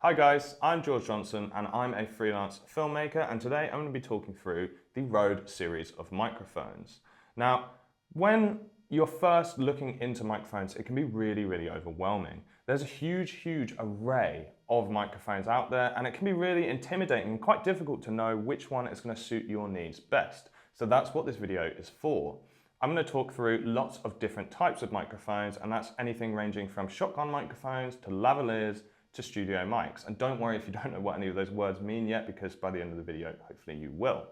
Hi guys, I'm George Johnson and I'm a freelance filmmaker, and today I'm going to be talking through the Rode series of microphones. Now, when you're first looking into microphones, it can be really overwhelming. There's a huge array of microphones out there, and it can be really intimidating and quite difficult to know which one is going to suit your needs best. So that's what this video is for. I'm going to talk through lots of different types of microphones, and that's anything ranging from shotgun microphones to lavaliers to studio mics. And don't worry if you don't know what any of those words mean yet, because by the end of the video, hopefully you will.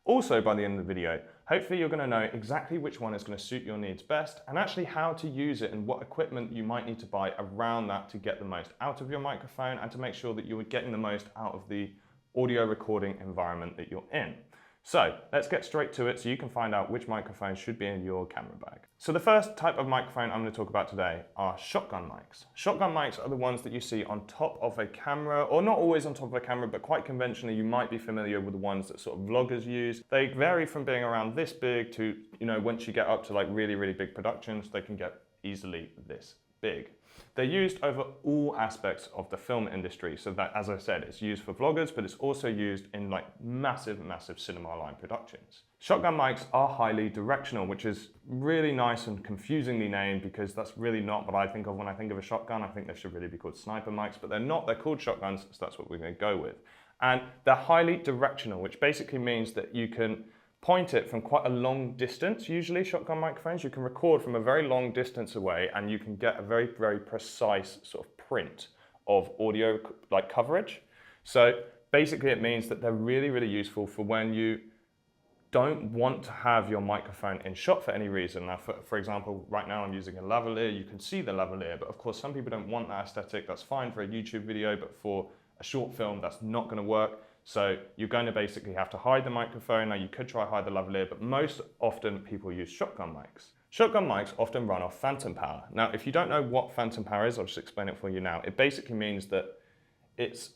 Also, by the end of the video, hopefully you're going to know exactly which one is going to suit your needs best, and actually how to use it and what equipment you might need to buy around that to get the most out of your microphone and to make sure that you're getting the most out of the audio recording environment that you're in. So let's get straight to it so you can find out which microphone should be in your camera bag. So the first type of microphone I'm going to talk about today are shotgun mics. Shotgun mics are the ones that you see on top of a camera, or not always on top of a camera, but quite conventionally you might be familiar with the ones that sort of vloggers use. They vary from being around this big to, once you get up to like really big productions, they can get easily this big. They're used over all aspects of the film industry. So that, as I said, it's used for vloggers, but it's also used in like massive cinema line productions. Shotgun mics are highly directional, which is really nice and confusingly named, because that's really not what I think of when I think of a shotgun. I think they should really be called sniper mics, but they're not. They're called shotguns, so that's what we're going to go with. And they're highly directional, which basically means that you can point it from quite a long distance. Usually shotgun microphones, you can record from a very long distance away and you can get a very precise sort of print of audio like coverage. So basically it means that they're really useful for when you don't want to have your microphone in shot for any reason. Now, for example, right now I'm using a lavalier. You can see the lavalier, but of course some people don't want that aesthetic. That's fine for a YouTube video, but for a short film, that's not going to work. So you're going to basically have to hide the microphone. Now you could try hide the lavalier, but most often people use shotgun mics. Shotgun mics often run off phantom power. Now, if you don't know what phantom power is, I'll just explain it for you now. It basically means that it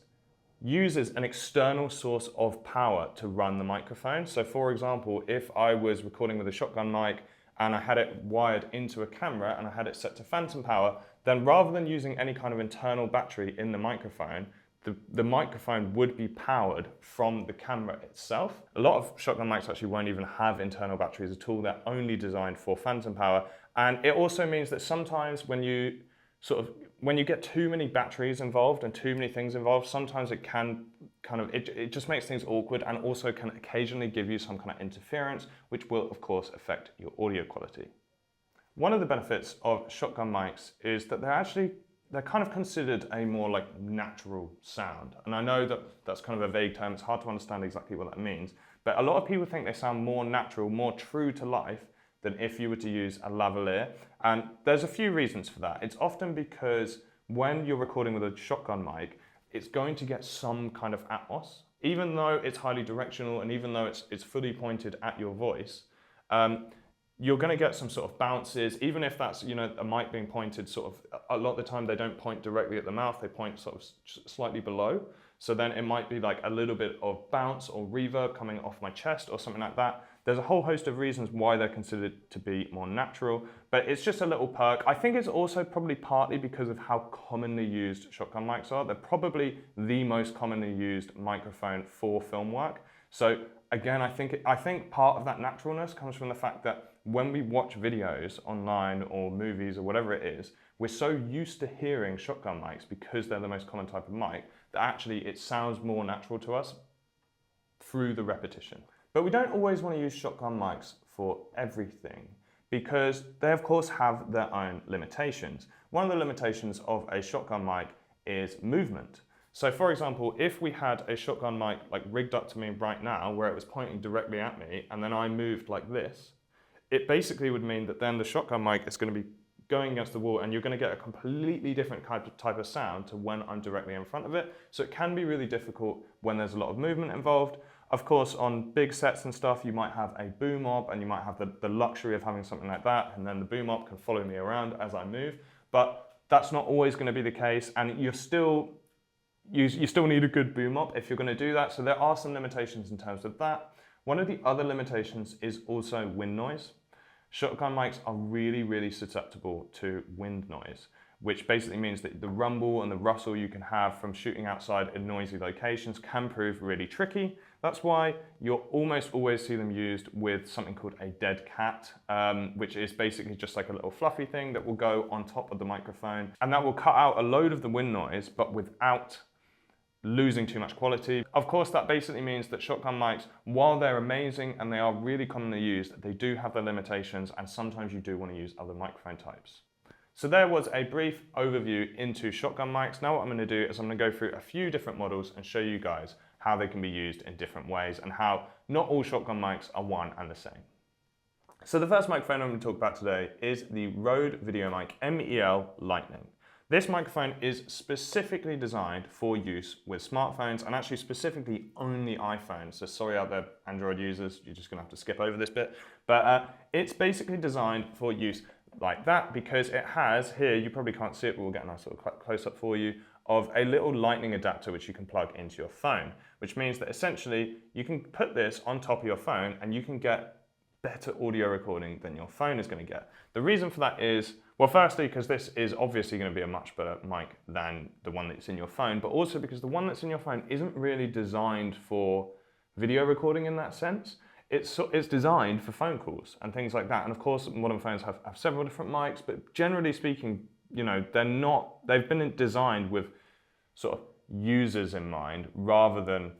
uses an external source of power to run the microphone. So for example, if I was recording with a shotgun mic and I had it wired into a camera and I had it set to phantom power, then rather than using any kind of internal battery in the microphone, the microphone would be powered from the camera itself. A lot of shotgun mics actually won't even have internal batteries at all. They're only designed for phantom power. And it also means that sometimes when you get too many batteries involved and too many things involved, sometimes it can it just makes things awkward, and also can occasionally give you some kind of interference, which will of course affect your audio quality. One of the benefits of shotgun mics is that they're kind of considered a more like natural sound. And I know that that's kind of a vague term. It's hard to understand exactly what that means. But a lot of people think they sound more natural, more true to life than if you were to use a lavalier. And there's a few reasons for that. It's often because when you're recording with a shotgun mic, it's going to get some kind of atmos. Even though it's highly directional and even though it's fully pointed at your voice, you're going to get some sort of bounces, even if that's a mic being pointed sort of, a lot of the time they don't point directly at the mouth, they point sort of slightly below. So then it might be like a little bit of bounce or reverb coming off my chest or something like that. There's a whole host of reasons why they're considered to be more natural, but it's just a little perk. I think it's also probably partly because of how commonly used shotgun mics are. They're probably the most commonly used microphone for film work. So again, I think part of that naturalness comes from the fact that when we watch videos online or movies or whatever it is, we're so used to hearing shotgun mics because they're the most common type of mic that actually it sounds more natural to us through the repetition. But we don't always want to use shotgun mics for everything, because they of course have their own limitations. One of the limitations of a shotgun mic is movement. So for example, if we had a shotgun mic like rigged up to me right now where it was pointing directly at me and then I moved like this, it basically would mean that then the shotgun mic is going to be going against the wall and you're going to get a completely different type of sound to when I'm directly in front of it. So it can be really difficult when there's a lot of movement involved. Of course, on big sets and stuff, you might have a boom op and you might have the luxury of having something like that, and then the boom op can follow me around as I move. But that's not always going to be the case, and you still need a good boom op if you're going to do that. So there are some limitations in terms of that. One of the other limitations is also wind noise. shotgun mics are really, really susceptible to wind noise, which basically means that the rumble and the rustle you can have from shooting outside in noisy locations can prove really tricky. That's why you'll almost always see them used with something called a dead cat, which is basically just like a little fluffy thing that will go on top of the microphone, and that will cut out a load of the wind noise, but without losing too much quality. Of course, that basically means that shotgun mics, while they're amazing and they are really commonly used, they do have their limitations, and sometimes you do want to use other microphone types. So there was a brief overview into shotgun mics. Now what I'm going to do is I'm going to go through a few different models and show you guys how they can be used in different ways and how not all shotgun mics are one and the same. So the first microphone I'm going to talk about today is the Rode VideoMic MEL Lightning. This microphone is specifically designed for use with smartphones, and actually specifically only iPhones. So sorry out there Android users, you're just going to have to skip over this bit. But it's basically designed for use like that because it has here, you probably can't see it, but we'll get a nice little close up for you, of a little lightning adapter which you can plug into your phone, which means that essentially you can put this on top of your phone and you can get better audio recording than your phone is going to get. The reason for that is, well, firstly, because this is obviously going to be a much better mic than the one that's in your phone, but also because the one that's in your phone isn't really designed for video recording in that sense. It's designed for phone calls and things like that. And of course, modern phones have several different mics, but generally speaking, you know, they've been designed with sort of users in mind rather than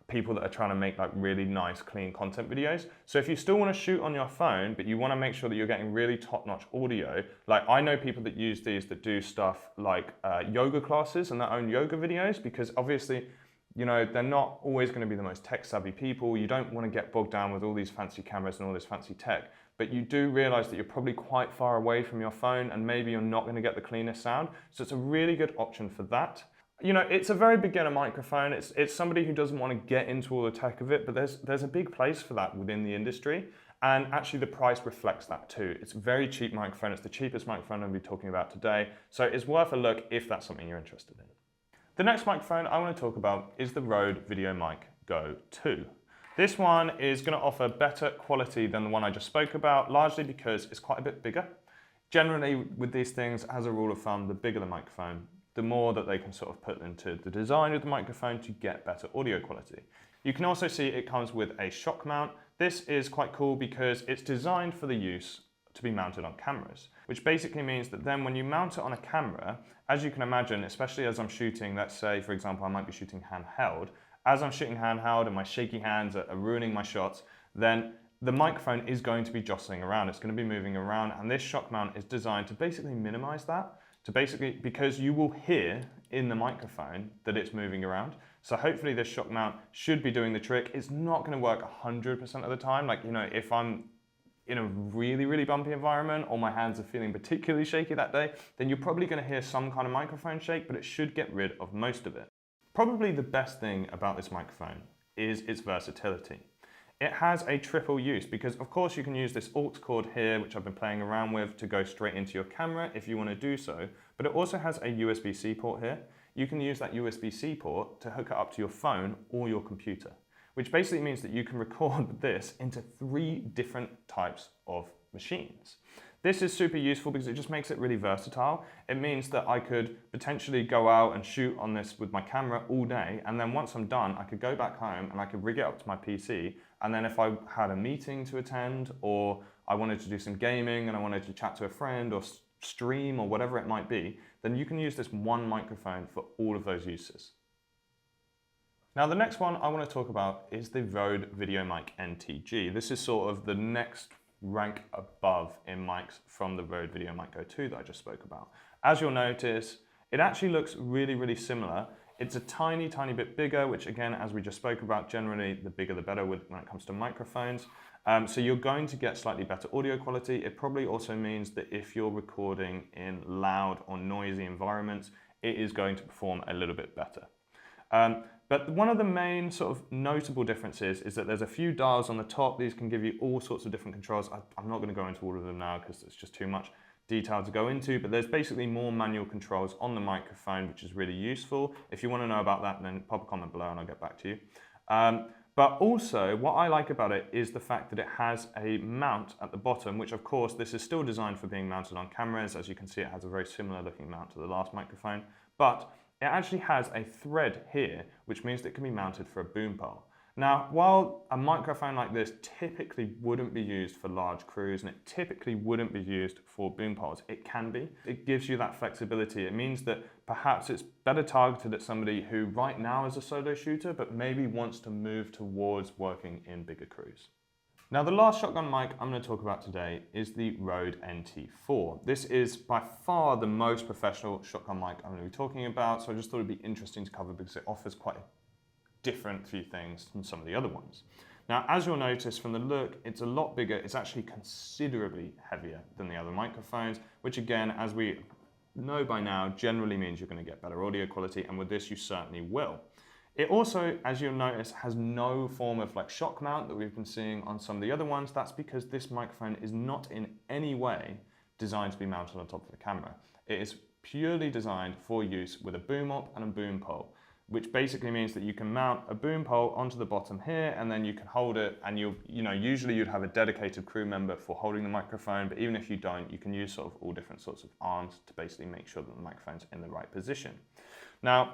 people that are trying to make like really nice, clean content videos. So if you still want to shoot on your phone, but you want to make sure that you're getting really top-notch audio, like I know people that use these that do stuff like yoga classes and their own yoga videos, because obviously, you know, they're not always going to be the most tech-savvy people. You don't want to get bogged down with all these fancy cameras and all this fancy tech, but you do realize that you're probably quite far away from your phone and maybe you're not going to get the cleanest sound. So it's a really good option for that. You know, it's a very beginner microphone. It's somebody who doesn't want to get into all the tech of it, but there's a big place for that within the industry. And actually the price reflects that too. It's a very cheap microphone. It's the cheapest microphone I'll be talking about today. So it's worth a look if that's something you're interested in. The next microphone I want to talk about is the Rode VideoMic Go 2. This one is going to offer better quality than the one I just spoke about, largely because it's quite a bit bigger. Generally with these things, as a rule of thumb, the bigger the microphone, the more that they can sort of put into the design of the microphone to get better audio quality. You can also see it comes with a shock mount. This is quite cool because it's designed for the use to be mounted on cameras, which basically means that then when you mount it on a camera, as you can imagine, especially as I'm shooting, let's say, for example, I might be shooting handheld. As I'm shooting handheld and my shaky hands are ruining my shots, then the microphone is going to be jostling around. It's going to be moving around, and this shock mount is designed to basically minimize that. Because you will hear in the microphone that it's moving around. So hopefully this shock mount should be doing the trick. It's not going to work 100% of the time. Like, you know, if I'm in a really, really bumpy environment or my hands are feeling particularly shaky that day, then you're probably going to hear some kind of microphone shake, but it should get rid of most of it. Probably the best thing about this microphone is its versatility. It has a triple use because of course you can use this aux cord here, which I've been playing around with, to go straight into your camera if you want to do so, but it also has a USB-C port here. You can use that USB-C port to hook it up to your phone or your computer, which basically means that you can record this into 3 different types of machines. This is super useful because it just makes it really versatile. It means that I could potentially go out and shoot on this with my camera all day, and then once I'm done, I could go back home and I could rig it up to my PC, and then if I had a meeting to attend, or I wanted to do some gaming and I wanted to chat to a friend or stream or whatever it might be, then you can use this one microphone for all of those uses. Now the next one I want to talk about is the Rode VideoMic NTG. This is sort of the next rank above in mics from the Rode VideoMic Go 2 that I just spoke about. As you'll notice, it actually looks really, really similar. It's a tiny, tiny bit bigger, which again, as we just spoke about, generally the bigger the better when it comes to microphones. So you're going to get slightly better audio quality. It probably also means that if you're recording in loud or noisy environments, it is going to perform a little bit better. But one of the main sort of notable differences is that there's a few dials on the top. These can give you all sorts of different controls. I'm not going to go into all of them now because it's just too much detail to go into, but there's basically more manual controls on the microphone, which is really useful. If you want to know about that, then pop a comment below and I'll get back to you. But also, what I like about it is the fact that it has a mount at the bottom, which of course, this is still designed for being mounted on cameras. As you can see, it has a very similar looking mount to the last microphone, but it actually has a thread here, which means that it can be mounted for a boom pole. Now, while a microphone like this typically wouldn't be used for large crews and it typically wouldn't be used for boom poles, it can be. It gives you that flexibility. It means that perhaps it's better targeted at somebody who right now is a solo shooter, but maybe wants to move towards working in bigger crews. Now, the last shotgun mic I'm going to talk about today is the Rode NT4. This is by far the most professional shotgun mic I'm going to be talking about, so I just thought it'd be interesting to cover because it offers quite a different few things than some of the other ones. Now, as you'll notice from the look, it's a lot bigger. It's actually considerably heavier than the other microphones, which again, as we know by now, generally means you're going to get better audio quality, and with this you certainly will. It also, as you'll notice, has no form of like shock mount that we've been seeing on some of the other ones. That's because this microphone is not in any way designed to be mounted on top of the camera. It is purely designed for use with a boom op and a boom pole, which basically means that you can mount a boom pole onto the bottom here, and then you can hold it, and usually you'd have a dedicated crew member for holding the microphone, but even if you don't, you can use sort of all different sorts of arms to basically make sure that the microphone's in the right position. Now,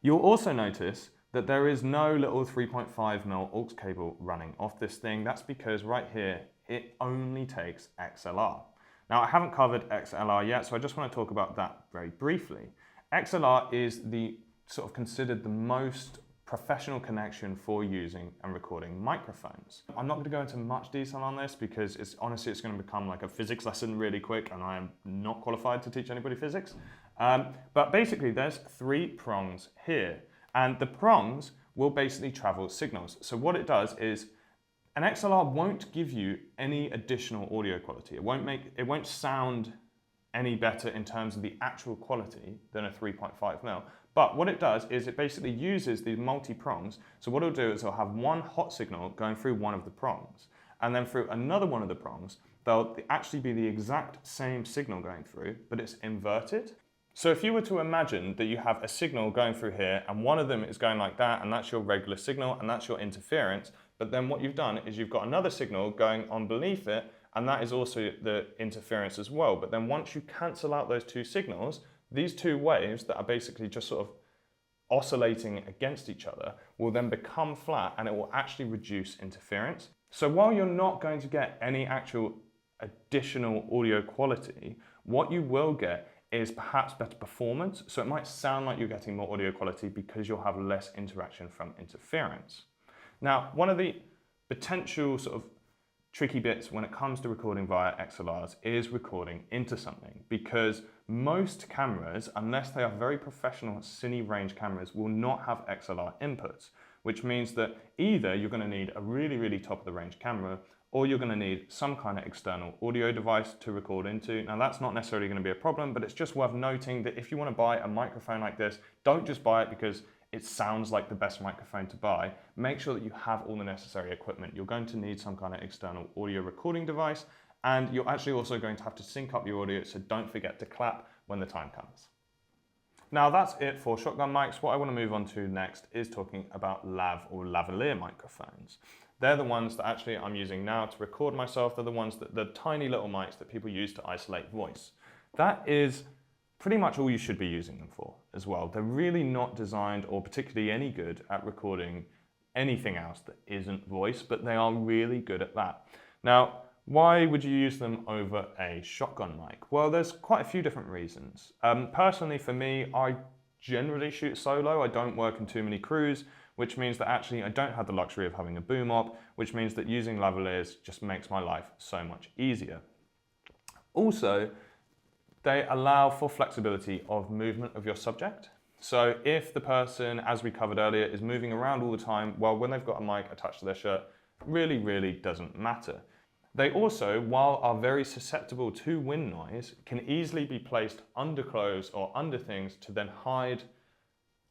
you'll also notice that there is no little 3.5mm aux cable running off this thing. That's because right here, it only takes XLR. Now, I haven't covered XLR yet, so I just want to talk about that very briefly. XLR is the sort of considered the most professional connection for using and recording microphones. I'm not going to go into much detail on this because honestly it's going to become like a physics lesson really quick, and I am not qualified to teach anybody physics. But basically there's 3 prongs here, and the prongs will basically travel signals. So what it does is an XLR won't give you any additional audio quality. It won't sound any better in terms of the actual quality than a 3.5mm. But what it does is it basically uses these multi-prongs. So what it'll do is it'll have one hot signal going through one of the prongs, and then through another one of the prongs, there'll actually be the exact same signal going through, but it's inverted. So if you were to imagine that you have a signal going through here, and one of them is going like that, and that's your regular signal, and that's your interference, but then what you've done is you've got another signal going on beneath it, and that is also the interference as well. But then once you cancel out those 2 signals, these 2 waves that are basically just sort of oscillating against each other will then become flat, and it will actually reduce interference. So while you're not going to get any actual additional audio quality, what you will get is perhaps better performance. So it might sound like you're getting more audio quality because you'll have less interaction from interference. Now, one of the potential sort of tricky bits when it comes to recording via XLRs is recording into something, because most cameras, unless they are very professional cine range cameras, will not have XLR inputs, which means that either you're going to need a really, really top of the range camera, or you're going to need some kind of external audio device to record into. Now, that's not necessarily going to be a problem, but it's just worth noting that if you want to buy a microphone like this, don't just buy it because it sounds like the best microphone to buy. Make sure that you have all the necessary equipment. You're going to need some kind of external audio recording device, and you're actually also going to have to sync up your audio, so don't forget to clap when the time comes. Now that's it for shotgun mics. What I want to move on to next is talking about lav or lavalier microphones. They're the ones that actually I'm using now to record myself. They're the ones that the tiny little mics that people use to isolate voice. That is pretty much all you should be using them for as well. They're really not designed or particularly any good at recording anything else that isn't voice, but they are really good at that. Now, why would you use them over a shotgun mic? Well, there's quite a few different reasons. Personally, for me, I generally shoot solo. I don't work in too many crews, which means that actually I don't have the luxury of having a boom op, which means that using lavaliers just makes my life so much easier. Also, they allow for flexibility of movement of your subject. So if the person, as we covered earlier, is moving around all the time, well, when they've got a mic attached to their shirt, really doesn't matter. They also, while are very susceptible to wind noise, can easily be placed under clothes or under things to then hide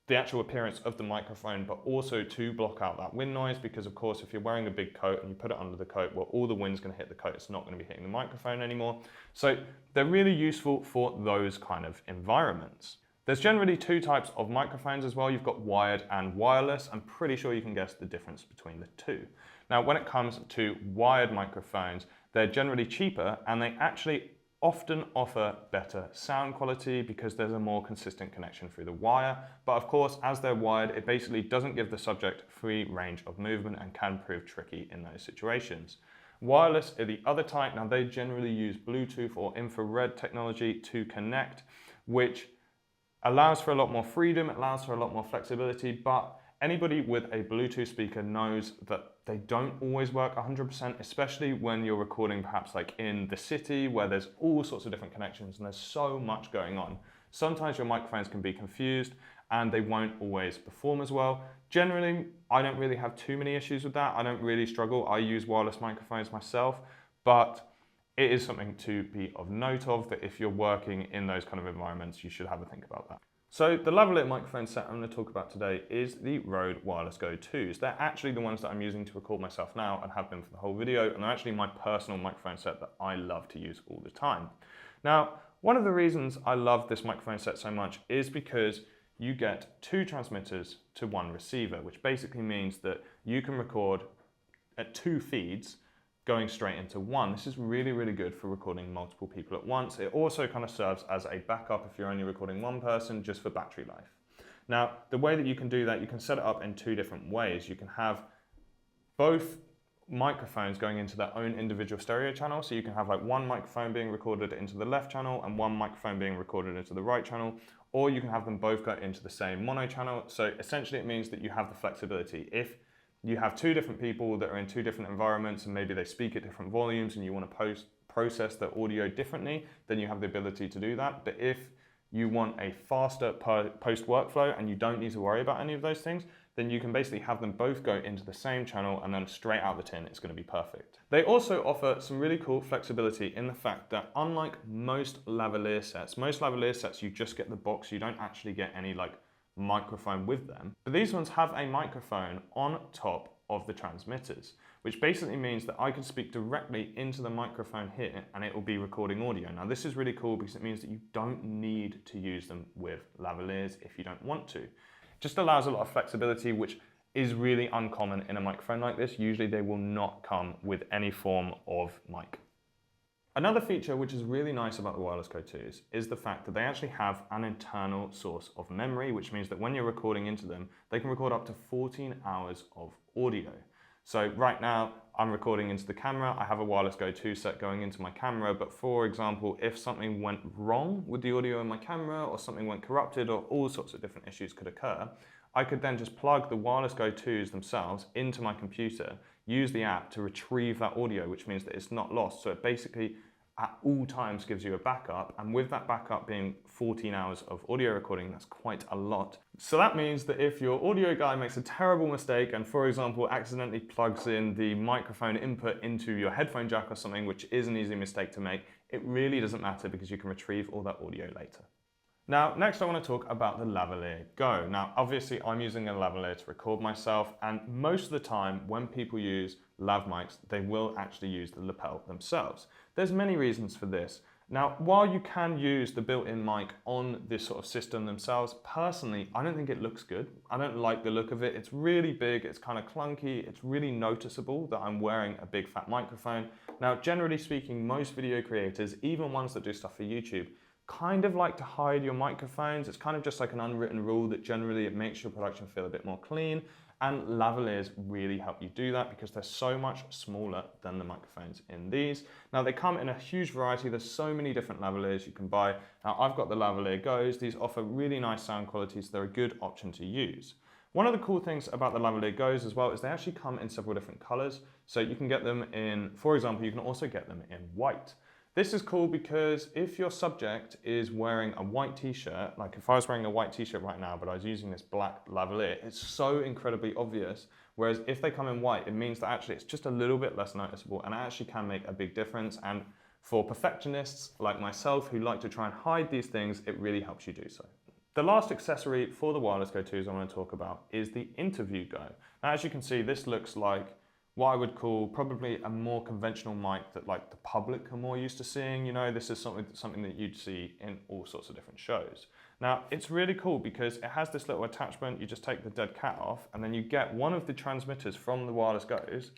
the actual appearance of the microphone, but also to block out that wind noise, because of course if you're wearing a big coat and you put it under the coat, well, all the wind's going to hit the coat, it's not going to be hitting the microphone anymore. So they're really useful for those kind of environments. There's generally two types of microphones as well. You've got wired and wireless. I'm pretty sure you can guess the difference between the two. Now, when it comes to wired microphones, they're generally cheaper and they actually often offer better sound quality because there's a more consistent connection through the wire. But of course, as they're wired, it basically doesn't give the subject free range of movement and can prove tricky in those situations. Wireless are the other type. Now, they generally use Bluetooth or infrared technology to connect, which allows for a lot more freedom, it allows for a lot more flexibility, but anybody with a Bluetooth speaker knows that they don't always work 100%, especially when you're recording perhaps like in the city where there's all sorts of different connections and there's so much going on. Sometimes your microphones can be confused and they won't always perform as well. Generally, I don't really have too many issues with that. I don't really struggle. I use wireless microphones myself, but it is something to be of note of that if you're working in those kind of environments, you should have a think about that. So the lavalier microphone set I'm going to talk about today is the Rode Wireless Go 2s. They're actually the ones that I'm using to record myself now and have been for the whole video, and they're actually my personal microphone set that I love to use all the time. Now, one of the reasons I love this microphone set so much is because you get two transmitters to one receiver, which basically means that you can record at two feeds going straight into one. This is really, really good for recording multiple people at once. It also kind of serves as a backup if you're only recording one person, just for battery life. Now, the way that you can do that, you can set it up in two different ways. You can have both microphones going into their own individual stereo channel. So you can have like one microphone being recorded into the left channel and one microphone being recorded into the right channel, or you can have them both go into the same mono channel. So essentially it means that you have the flexibility. If you have two different people that are in two different environments and maybe they speak at different volumes and you want to process the audio differently, then you have the ability to do that. But if you want a faster post workflow and you don't need to worry about any of those things, then you can basically have them both go into the same channel and then straight out the tin, it's going to be perfect. They also offer some really cool flexibility in the fact that unlike most lavalier sets, you just get the box, you don't actually get any like microphone with them. But these ones have a microphone on top of the transmitters, which basically means that I can speak directly into the microphone here and it will be recording audio. Now this is really cool because it means that you don't need to use them with lavaliers if you don't want to. It just allows a lot of flexibility, which is really uncommon in a microphone like this. Usually they will not come with any form of mic. Another feature which is really nice about the Wireless Go 2s is the fact that they actually have an internal source of memory, which means that when you're recording into them, they can record up to 14 hours of audio. So right now, I'm recording into the camera. I have a Wireless Go 2 set going into my camera, but for example, if something went wrong with the audio in my camera or something went corrupted or all sorts of different issues could occur, I could then just plug the Wireless Go 2s themselves into my computer, use the app to retrieve that audio, which means that it's not lost. So it basically at all times gives you a backup, and with that backup being 14 hours of audio recording, that's quite a lot. So that means that if your audio guy makes a terrible mistake and, for example, accidentally plugs in the microphone input into your headphone jack or something, which is an easy mistake to make, it really doesn't matter because you can retrieve all that audio later. Now, next I want to talk about the Lavalier Go. Now, obviously I'm using a lavalier to record myself, and most of the time when people use lav mics, they will actually use the lapel themselves. There's many reasons for this. Now, while you can use the built-in mic on this sort of system themselves, personally, I don't think it looks good. I don't like the look of it. It's really big, it's kind of clunky, it's really noticeable that I'm wearing a big fat microphone. Now, generally speaking, most video creators, even ones that do stuff for YouTube, kind of like to hide your microphones. It's kind of just like an unwritten rule that generally it makes your production feel a bit more clean, and lavaliers really help you do that because they're so much smaller than the microphones in these. Now they come in a huge variety. There's so many different lavaliers you can buy. Now I've got the Lavalier Go's. These offer really nice sound quality, so they're a good option to use. One of the cool things about the Lavalier Go's as well is they actually come in several different colors. So you can get them in, for example, you can also get them in white. This is cool because if your subject is wearing a white t-shirt, like if I was wearing a white t-shirt right now, but I was using this black lavalier, it's so incredibly obvious. Whereas if they come in white, it means that actually it's just a little bit less noticeable and it actually can make a big difference. And for perfectionists like myself who like to try and hide these things, it really helps you do so. The last accessory for the Wireless Go 2s I want to talk about is the Interview Go. Now, as you can see, this looks like what I would call probably a more conventional mic that like the public are more used to seeing. You know, this is something that you'd see in all sorts of different shows. Now, it's really cool because it has this little attachment. You just take the dead cat off and then you get one of the transmitters from the wireless goes.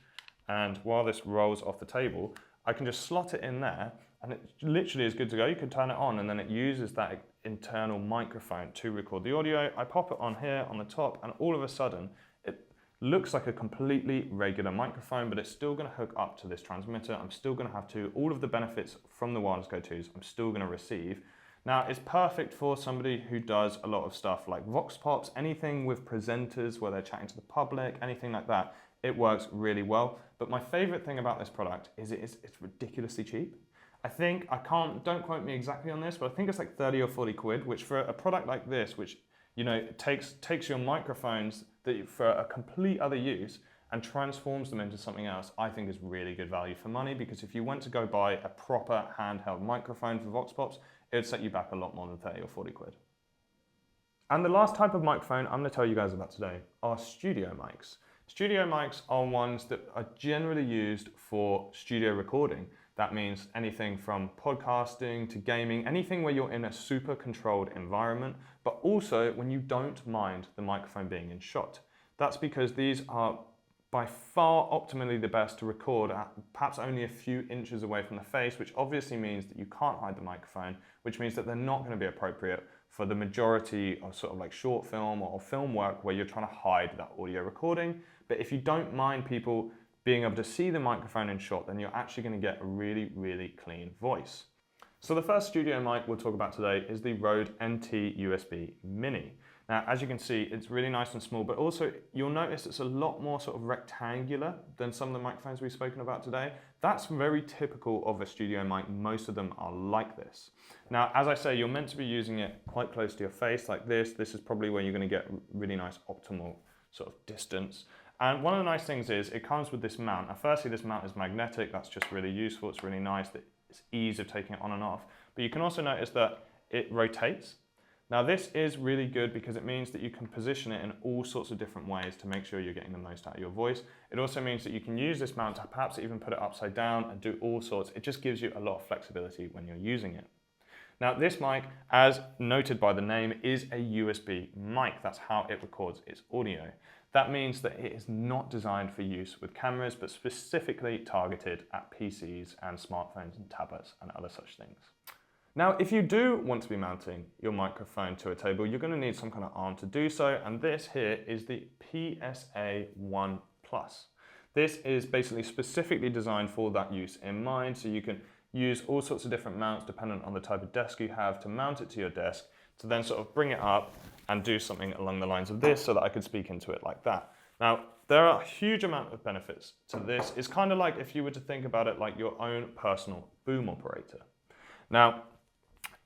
And while this rolls off the table, I can just slot it in there and it literally is good to go. You can turn it on and then it uses that internal microphone to record the audio. I pop it on here on the top and all of a sudden it looks like a completely regular microphone, but it's still going to hook up to this transmitter. I'm still going to have all of the benefits from the wireless go-tos I'm still going to receive. Now, it's perfect for somebody who does a lot of stuff like Vox Pops, anything with presenters where they're chatting to the public, anything like that. It works really well. But my favorite thing about this product is it's ridiculously cheap. I think, don't quote me exactly on this, but I think it's like 30 or 40 quid, which for a product like this, which, you know, takes your microphones for a complete other use and transforms them into something else, I think is really good value for money, because if you went to go buy a proper handheld microphone for Vox Pops, it would set you back a lot more than 30 or 40 quid. And the last type of microphone I'm going to tell you guys about today are studio mics. Studio mics are ones that are generally used for studio recording. That means anything from podcasting to gaming, anything where you're in a super controlled environment, but also when you don't mind the microphone being in shot. That's because these are by far optimally the best to record at perhaps only a few inches away from the face, which obviously means that you can't hide the microphone, which means that they're not going to be appropriate for the majority of sort of like short film or film work where you're trying to hide that audio recording. But if you don't mind people being able to see the microphone in shot, then you're actually going to get a really, really clean voice. So the first studio mic we'll talk about today is the Rode NT USB Mini. Now, as you can see, it's really nice and small, but also you'll notice it's a lot more sort of rectangular than some of the microphones we've spoken about today. That's very typical of a studio mic. Most of them are like this. Now, as I say, you're meant to be using it quite close to your face like this. This is probably where you're going to get really nice optimal sort of distance. And one of the nice things is it comes with this mount. Now, firstly, this mount is magnetic. That's just really useful. It's really nice. It's ease of taking it on and off. But you can also notice that it rotates. Now, this is really good because it means that you can position it in all sorts of different ways to make sure you're getting the most out of your voice. It also means that you can use this mount to perhaps even put it upside down and do all sorts. It just gives you a lot of flexibility when you're using it. Now, this mic, as noted by the name, is a USB mic. That's how it records its audio. That means that it is not designed for use with cameras, but specifically targeted at PCs and smartphones and tablets and other such things. Now, if you do want to be mounting your microphone to a table, you're going to need some kind of arm to do so, and this here is the PSA-1 Plus. This is basically specifically designed for that use in mind, so you can use all sorts of different mounts dependent on the type of desk you have to mount it to your desk, to then sort of bring it up and do something along the lines of this so that I could speak into it like that. Now, there are a huge amount of benefits to this. It's kind of like if you were to think about it like your own personal boom operator. Now,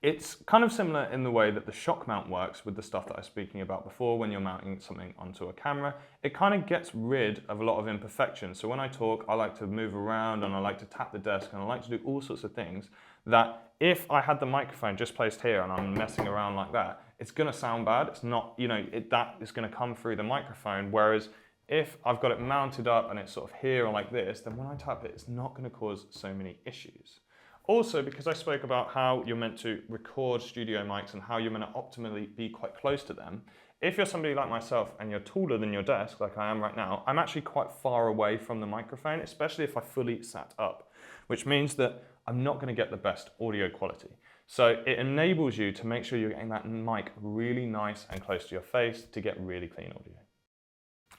it's kind of similar in the way that the shock mount works with the stuff that I was speaking about before when you're mounting something onto a camera. It kind of gets rid of a lot of imperfections. So when I talk, I like to move around and I like to tap the desk and I like to do all sorts of things that if I had the microphone just placed here and I'm messing around like that, it's going to sound bad. It's not, you know, that is going to come through the microphone. Whereas if I've got it mounted up and it's sort of here or like this, then when I tap it, it's not going to cause so many issues. Also, because I spoke about how you're meant to record studio mics and how you're meant to optimally be quite close to them, if you're somebody like myself and you're taller than your desk, like I am right now, I'm actually quite far away from the microphone, especially if I fully sat up, which means that I'm not going to get the best audio quality. So it enables you to make sure you're getting that mic really nice and close to your face to get really clean audio.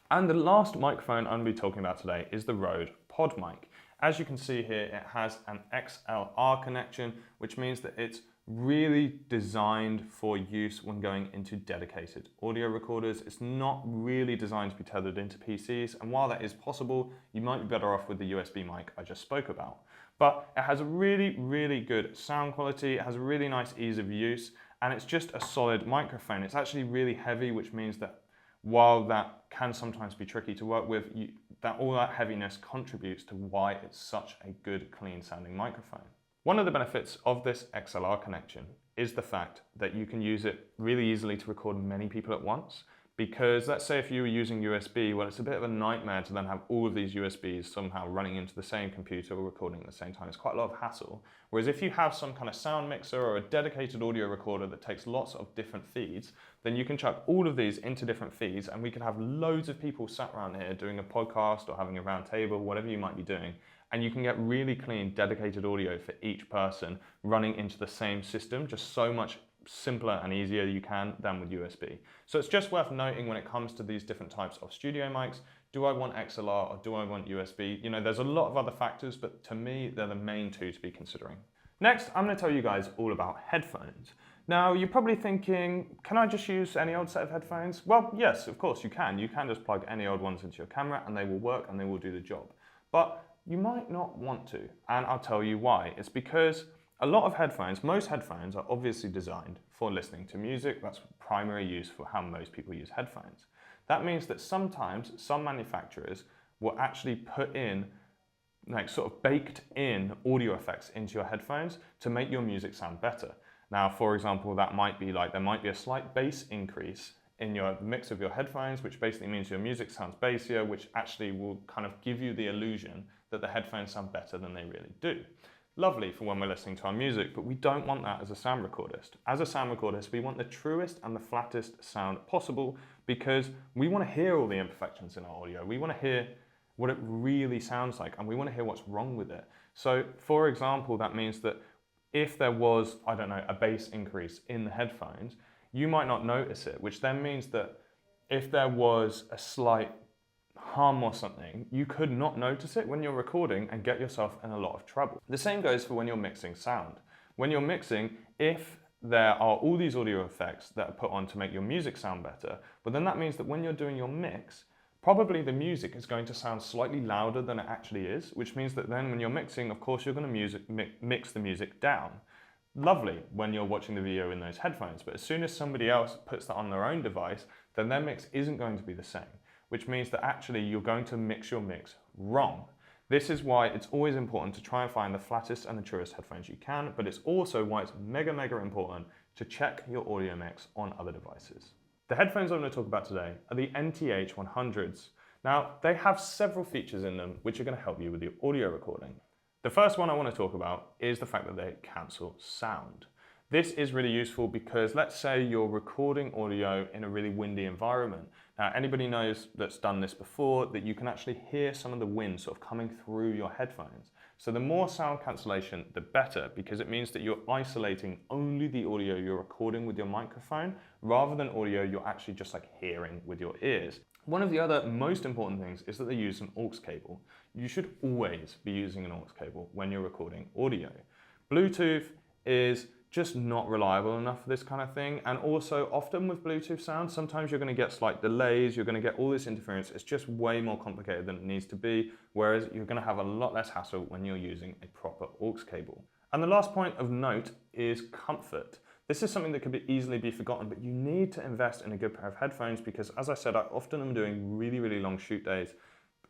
And the last microphone I'm going to be talking about today is the Rode PodMic. As you can see here, it has an XLR connection, which means that it's really designed for use when going into dedicated audio recorders. It's not really designed to be tethered into PCs, and while that is possible, you might be better off with the USB mic I just spoke about. But it has a really, really good sound quality, it has a really nice ease of use, and it's just a solid microphone. It's actually really heavy, which means that while that can sometimes be tricky to work with, all that heaviness contributes to why it's such a good, clean sounding microphone. One of the benefits of this XLR connection is the fact that you can use it really easily to record many people at once. Because let's say if you were using USB, well, it's a bit of a nightmare to then have all of these USBs somehow running into the same computer or recording at the same time. It's quite a lot of hassle. Whereas if you have some kind of sound mixer or a dedicated audio recorder that takes lots of different feeds, then you can chuck all of these into different feeds, and we could have loads of people sat around here doing a podcast or having a round table, whatever you might be doing. And you can get really clean, dedicated audio for each person running into the same system, just so much simpler and easier you can than with USB. So it's just worth noting when it comes to these different types of studio mics, do I want XLR or do I want USB? You know, there's a lot of other factors, but to me, they're the main two to be considering. Next, I'm going to tell you guys all about headphones. Now, you're probably thinking, can I just use any old set of headphones? Well, yes, of course you can. You can just plug any old ones into your camera and they will work and they will do the job. But you might not want to, and I'll tell you why. It's because a lot of headphones, most headphones are obviously designed for listening to music. That's primary use for how most people use headphones. That means that sometimes some manufacturers will actually put in like sort of baked in audio effects into your headphones to make your music sound better. Now, for example, that might be like, there might be a slight bass increase in your mix of your headphones, which basically means your music sounds bassier, which actually will kind of give you the illusion that the headphones sound better than they really do. Lovely for when we're listening to our music, but we don't want that as a sound recordist. As a sound recordist, we want the truest and the flattest sound possible because we want to hear all the imperfections in our audio. We want to hear what it really sounds like, and we want to hear what's wrong with it. So, for example, that means that if there was, I don't know, a bass increase in the headphones, you might not notice it, which then means that if there was a slight hum or something, you could not notice it when you're recording and get yourself in a lot of trouble. The same goes for when you're mixing sound. When you're mixing, if there are all these audio effects that are put on to make your music sound better, but then that means that when you're doing your mix, probably the music is going to sound slightly louder than it actually is, which means that then when you're mixing, of course, you're going to mix the music down. Lovely when you're watching the video in those headphones, but as soon as somebody else puts that on their own device, then their mix isn't going to be the same, which means that actually you're going to mix your mix wrong. This is why it's always important to try and find the flattest and the truest headphones you can, but it's also why it's mega important to check your audio mix on other devices. The headphones I'm going to talk about today are the NTH 100s. Now, they have several features in them which are going to help you with your audio recording. The first one I want to talk about is the fact that they cancel sound. This is really useful because let's say you're recording audio in a really windy environment. Now, anybody knows that's done this before that you can actually hear some of the wind sort of coming through your headphones. So the more sound cancellation, the better, because it means that you're isolating only the audio you're recording with your microphone rather than audio you're actually just like hearing with your ears. One of the other most important things is that they use an aux cable. You should always be using an aux cable when you're recording audio. Bluetooth is just not reliable enough for this kind of thing, and also often with Bluetooth sound, sometimes you're going to get slight delays, you're going to get all this interference. It's just way more complicated than it needs to be, whereas you're going to have a lot less hassle when you're using a proper aux cable. And the last point of note is comfort. This is something that could easily be forgotten, but you need to invest in a good pair of headphones because, as I said, I often am doing really long shoot days.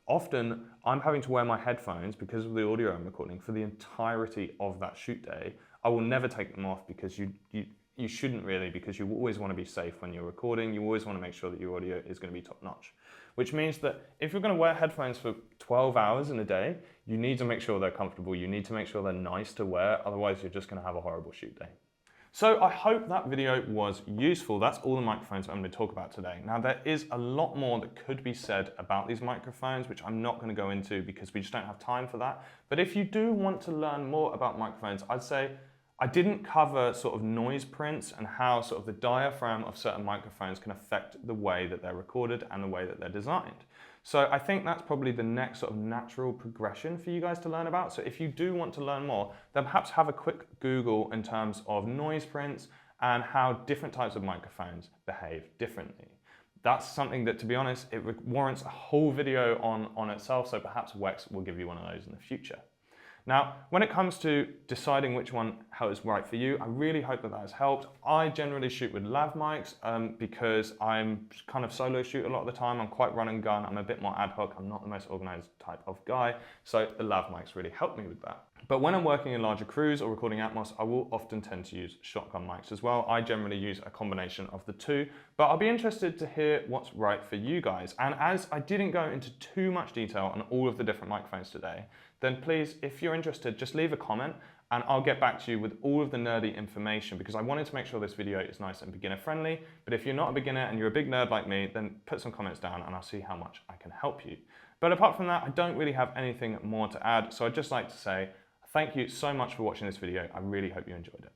Often I'm having to wear my headphones because of the audio I'm recording for the entirety of that shoot day. I will never take them off because you shouldn't really, because you always want to be safe when you're recording. You always want to make sure that your audio is going to be top notch, which means that if you're going to wear headphones for 12 hours in a day, you need to make sure they're comfortable. You need to make sure they're nice to wear. Otherwise, you're just going to have a horrible shoot day. So I hope that video was useful. That's all the microphones I'm going to talk about today. Now, there is a lot more that could be said about these microphones, which I'm not going to go into because we just don't have time for that. But if you do want to learn more about microphones, I'd say I didn't cover sort of noise prints and how sort of the diaphragm of certain microphones can affect the way that they're recorded and the way that they're designed. So I think that's probably the next sort of natural progression for you guys to learn about. So if you do want to learn more, then perhaps have a quick Google in terms of noise prints and how different types of microphones behave differently. That's something that, to be honest, it warrants a whole video on itself. So perhaps Wex will give you one of those in the future. Now, when it comes to deciding which one is right for you, I really hope that has helped. I generally shoot with lav mics because I'm kind of solo shoot a lot of the time. I'm quite run and gun. I'm a bit more ad hoc. I'm not the most organized type of guy. So the lav mics really help me with that. But when I'm working in larger crews or recording Atmos, I will often tend to use shotgun mics as well. I generally use a combination of the two, but I'll be interested to hear what's right for you guys. And as I didn't go into too much detail on all of the different microphones today, then please, if you're interested, just leave a comment and I'll get back to you with all of the nerdy information, because I wanted to make sure this video is nice and beginner friendly. But if you're not a beginner and you're a big nerd like me, then put some comments down and I'll see how much I can help you. But apart from that, I don't really have anything more to add. So I'd just like to say thank you so much for watching this video. I really hope you enjoyed it.